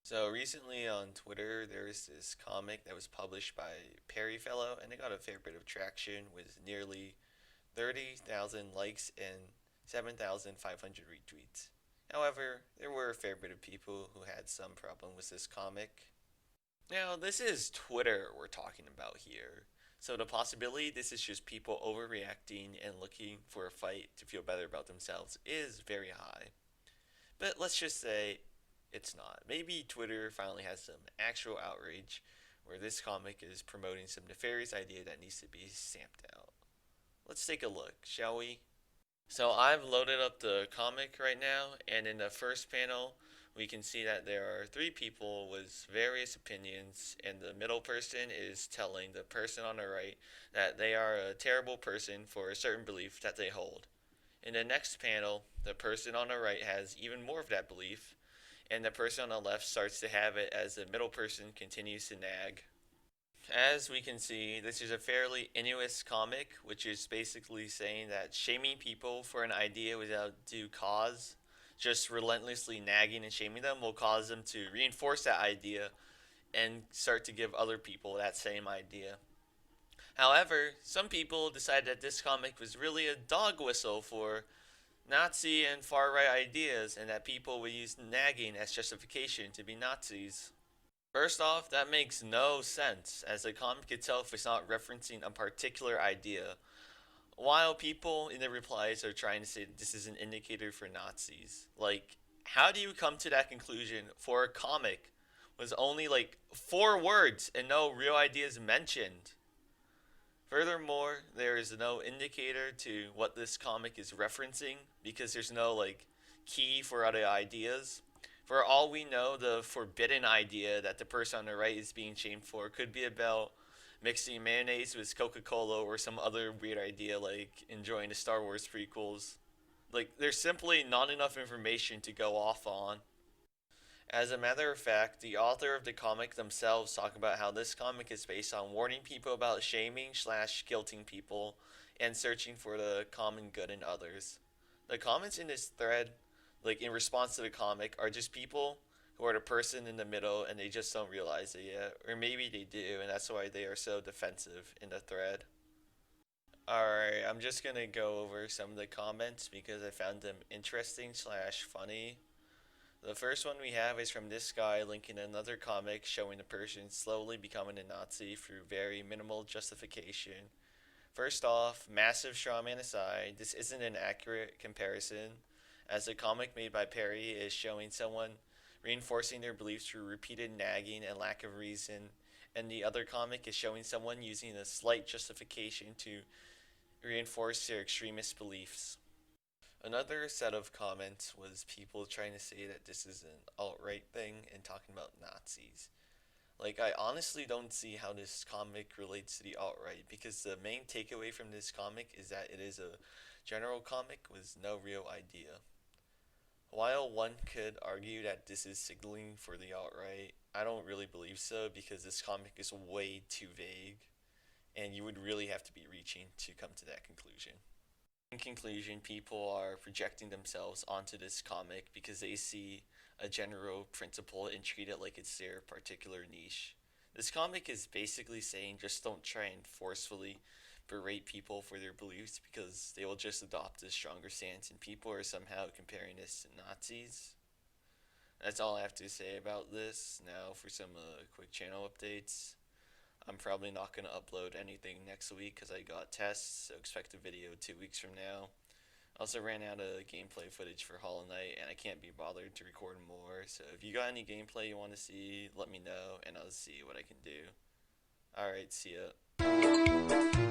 So recently on Twitter, there was this comic that was published by Perry Fellow, and it got a fair bit of traction with nearly 30,000 likes and 7,500 retweets. However, there were a fair bit of people who had some problem with this comic. Now, this is Twitter we're talking about here. So the possibility this is just people overreacting and looking for a fight to feel better about themselves is very high. But let's just say it's not. Maybe Twitter finally has some actual outrage where this comic is promoting some nefarious idea that needs to be stamped out. Let's take a look, shall we? So I've loaded up the comic right now, and in the first panel, we can see that there are three people with various opinions, and the middle person is telling the person on the right that they are a terrible person for a certain belief that they hold. In the next panel, the person on the right has even more of that belief, and the person on the left starts to have it as the middle person continues to nag. As we can see, this is a fairly innocuous comic, which is basically saying that shaming people for an idea without due cause, just relentlessly nagging and shaming them, will cause them to reinforce that idea and start to give other people that same idea. However, some people decided that this comic was really a dog whistle for Nazi and far right ideas, and that people would use nagging as justification to be Nazis. First off, that makes no sense, as the comic itself is not referencing a particular idea, while people in the replies are trying to say that this is an indicator for Nazis. Like, how do you come to that conclusion for a comic with only like 4 words and no real ideas mentioned? Furthermore, there is no indicator to what this comic is referencing because there's no like key for other ideas. For all we know, the forbidden idea that the person on the right is being shamed for could be about mixing mayonnaise with Coca-Cola or some other weird idea like enjoying the Star Wars prequels. Like, there's simply not enough information to go off on. As a matter of fact, the author of the comic themselves talk about how this comic is based on warning people about shaming slash guilting people and searching for the common good in others. The comments in this thread, like in response to the comic, are just people who are the person in the middle and they just don't realize it yet. Or maybe they do, and that's why they are so defensive in the thread. Alright, I'm just gonna go over some of the comments because I found them interesting slash funny. The first one we have is from this guy linking another comic showing a person slowly becoming a Nazi through very minimal justification. First off, massive strawman aside, this isn't an accurate comparison, as the comic made by Perry is showing someone reinforcing their beliefs through repeated nagging and lack of reason, and the other comic is showing someone using a slight justification to reinforce their extremist beliefs. Another set of comments was people trying to say that this is an alt-right thing and talking about Nazis. Like, I honestly don't see how this comic relates to the alt-right because the main takeaway from this comic is that it is a general comic with no real idea. While one could argue that this is signaling for the alt-right, I don't really believe so because this comic is way too vague and you would really have to be reaching to come to that conclusion. In conclusion, people are projecting themselves onto this comic because they see a general principle and treat it like it's their particular niche. This comic is basically saying just don't try and forcefully berate people for their beliefs because they will just adopt a stronger stance and people are somehow comparing this to Nazis. That's all I have to say about this. Now for some quick channel updates. I'm probably not going to upload anything next week because I got tests, so expect a video 2 weeks from now. I also ran out of gameplay footage for Hollow Knight and I can't be bothered to record more, so if you got any gameplay you want to see, let me know and I'll see what I can do. Alright, see ya.